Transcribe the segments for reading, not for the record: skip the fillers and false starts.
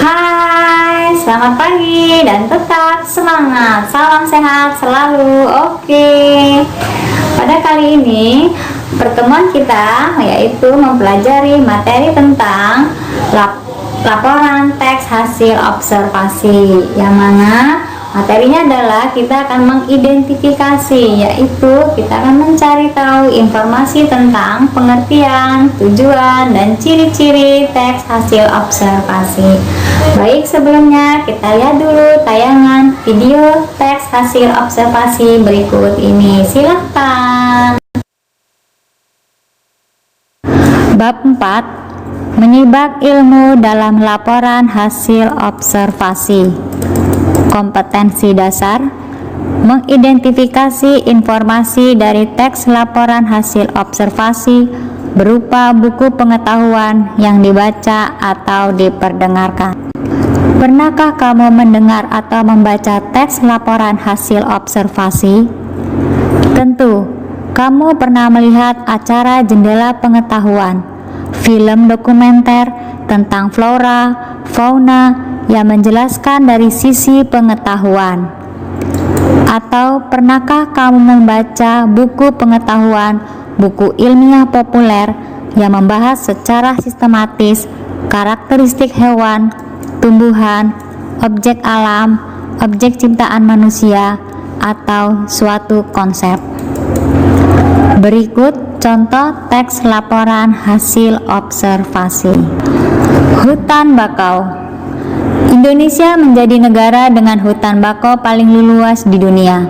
Hai, selamat pagi dan tetap semangat. Salam sehat selalu. Oke. Pada kali ini pertemuan kita yaitu mempelajari materi tentang laporan teks hasil observasi, yang mana materinya adalah kita akan mengidentifikasi, yaitu kita akan mencari tahu informasi tentang pengertian, tujuan, dan ciri-ciri teks hasil observasi. Baik, sebelumnya kita lihat dulu tayangan video teks hasil observasi berikut ini. Silahkan. Bab 4, menibak ilmu dalam laporan hasil observasi. Kompetensi dasar, mengidentifikasi informasi dari teks laporan hasil observasi berupa buku pengetahuan yang dibaca atau diperdengarkan. Pernahkah kamu mendengar atau membaca teks laporan hasil observasi? Tentu, kamu pernah melihat acara Jendela Pengetahuan, film dokumenter tentang flora, fauna, yang menjelaskan dari sisi pengetahuan. Atau pernahkah kamu membaca buku pengetahuan, buku ilmiah populer yang membahas secara sistematis karakteristik hewan, tumbuhan, objek alam, objek ciptaan manusia, atau suatu konsep? Berikut contoh teks laporan hasil observasi. Hutan bakau. Indonesia menjadi negara dengan hutan bakau paling luas di dunia.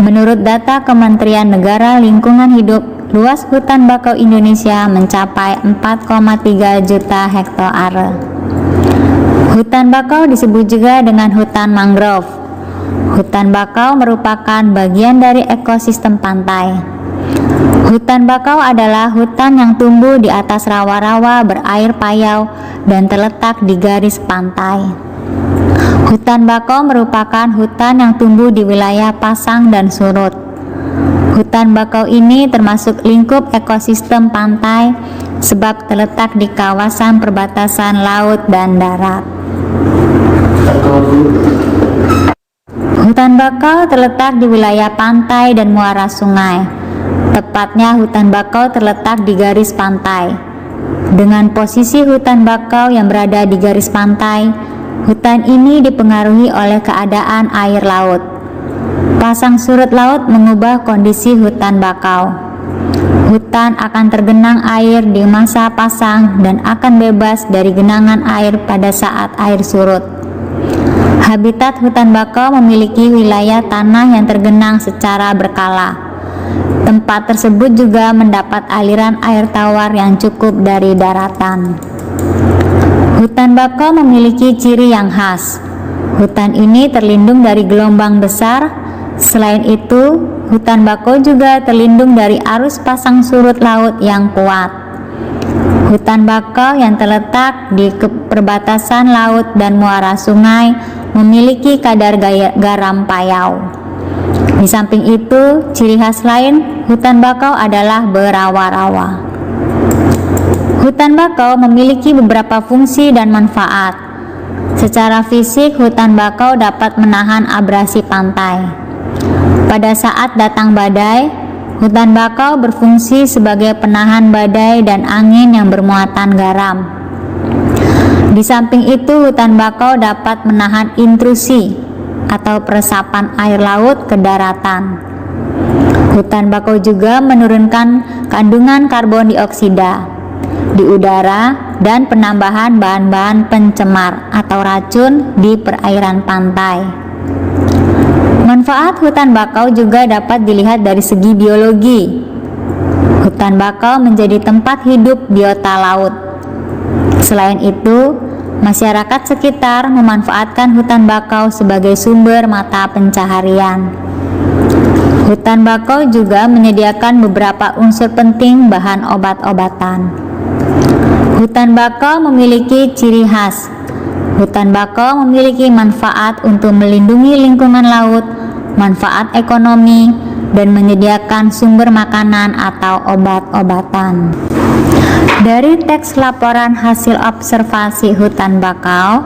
Menurut data Kementerian Negara Lingkungan Hidup, luas hutan bakau Indonesia mencapai 4,3 juta hektare. Hutan bakau disebut juga dengan hutan mangrove. Hutan bakau merupakan bagian dari ekosistem pantai. Hutan bakau adalah hutan yang tumbuh di atas rawa-rawa berair payau dan terletak di garis pantai. Hutan bakau merupakan hutan yang tumbuh di wilayah pasang dan surut. Hutan bakau ini termasuk lingkup ekosistem pantai sebab terletak di kawasan perbatasan laut dan darat. Hutan bakau terletak di wilayah pantai dan muara sungai. Tepatnya hutan bakau terletak di garis pantai. Dengan posisi hutan bakau yang berada di garis pantai, hutan ini dipengaruhi oleh keadaan air laut. Pasang surut laut mengubah kondisi hutan bakau. Hutan akan tergenang air di masa pasang dan akan bebas dari genangan air pada saat air surut. Habitat hutan bakau memiliki wilayah tanah yang tergenang secara berkala. Tempat tersebut juga mendapat aliran air tawar yang cukup dari daratan. Hutan bakau memiliki ciri yang khas. Hutan ini terlindung dari gelombang besar. Selain itu, hutan bakau juga terlindung dari arus pasang surut laut yang kuat. Hutan bakau yang terletak di perbatasan laut dan muara sungai memiliki kadar garam payau. Di samping itu, ciri khas lain hutan bakau adalah berawa-rawa. Hutan bakau memiliki beberapa fungsi dan manfaat. Secara fisik, hutan bakau dapat menahan abrasi pantai. Pada saat datang badai, hutan bakau berfungsi sebagai penahan badai dan angin yang bermuatan garam. Di samping itu, hutan bakau dapat menahan intrusi atau peresapan air laut ke daratan. Hutan bakau juga menurunkan kandungan karbon dioksida di udara dan penambahan bahan-bahan pencemar atau racun di perairan pantai. Manfaat hutan bakau juga dapat dilihat dari segi biologi. Hutan bakau menjadi tempat hidup biota laut. Selain itu, masyarakat sekitar memanfaatkan hutan bakau sebagai sumber mata pencaharian. Hutan bakau juga menyediakan beberapa unsur penting bahan obat-obatan. Hutan bakau memiliki ciri khas. Hutan bakau memiliki manfaat untuk melindungi lingkungan laut, manfaat ekonomi, dan menyediakan sumber makanan atau obat-obatan. Dari teks laporan hasil observasi hutan bakau,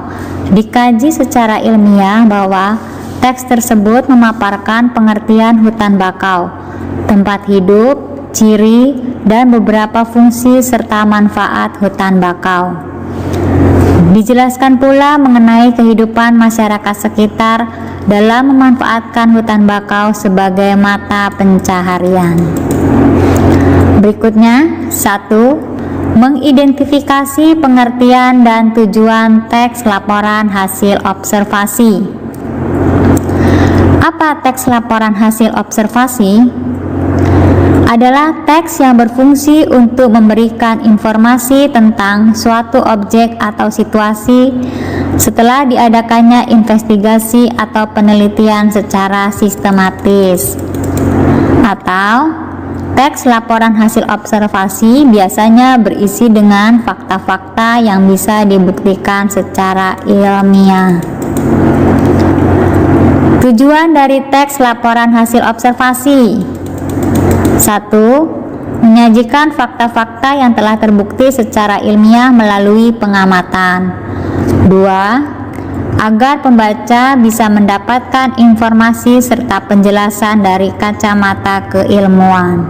dikaji secara ilmiah bahwa teks tersebut memaparkan pengertian hutan bakau, tempat hidup, ciri, dan beberapa fungsi serta manfaat hutan bakau. Dijelaskan pula mengenai kehidupan masyarakat sekitar dalam memanfaatkan hutan bakau sebagai mata pencaharian. Berikutnya, 1. Mengidentifikasi pengertian dan tujuan teks laporan hasil observasi. Apa teks laporan hasil observasi? Adalah teks yang berfungsi untuk memberikan informasi tentang suatu objek atau situasi setelah diadakannya investigasi atau penelitian secara sistematis. Atau teks laporan hasil observasi biasanya berisi dengan fakta-fakta yang bisa dibuktikan secara ilmiah. Tujuan dari teks laporan hasil observasi: 1. Menyajikan fakta-fakta yang telah terbukti secara ilmiah melalui pengamatan. 2. Agar pembaca bisa mendapatkan informasi serta penjelasan dari kacamata keilmuan.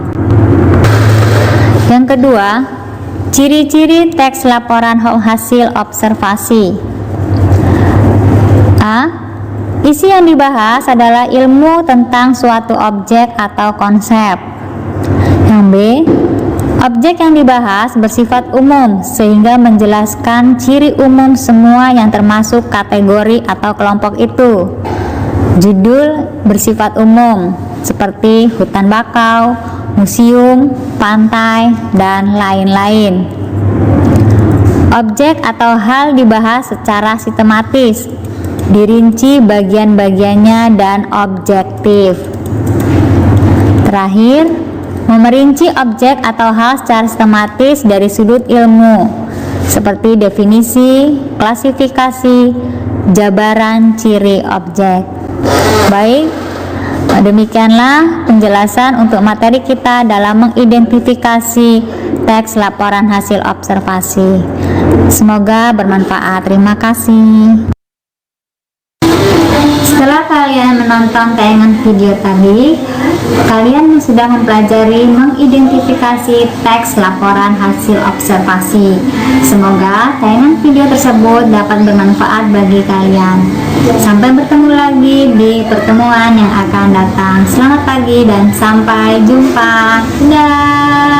Yang kedua, ciri-ciri teks laporan hasil observasi. A. Isi yang dibahas adalah ilmu tentang suatu objek atau konsep. Yang B. Objek yang dibahas bersifat umum sehingga menjelaskan ciri umum semua yang termasuk kategori atau kelompok itu. Judul bersifat umum seperti hutan bakau, museum, pantai, dan lain-lain. Objek atau hal dibahas secara sistematis, dirinci bagian-bagiannya dan objektif. Terakhir, memerinci objek atau hal secara sistematis dari sudut ilmu, seperti definisi, klasifikasi, jabaran ciri objek. Baik, demikianlah penjelasan untuk materi kita dalam mengidentifikasi teks laporan hasil observasi. Semoga bermanfaat. Terima kasih. Setelah kalian menonton tayangan video tadi, kalian sudah mempelajari mengidentifikasi teks laporan hasil observasi. Semoga tayangan video tersebut dapat bermanfaat bagi kalian. Sampai bertemu lagi di pertemuan yang akan datang. Selamat pagi dan sampai jumpa. Dadah.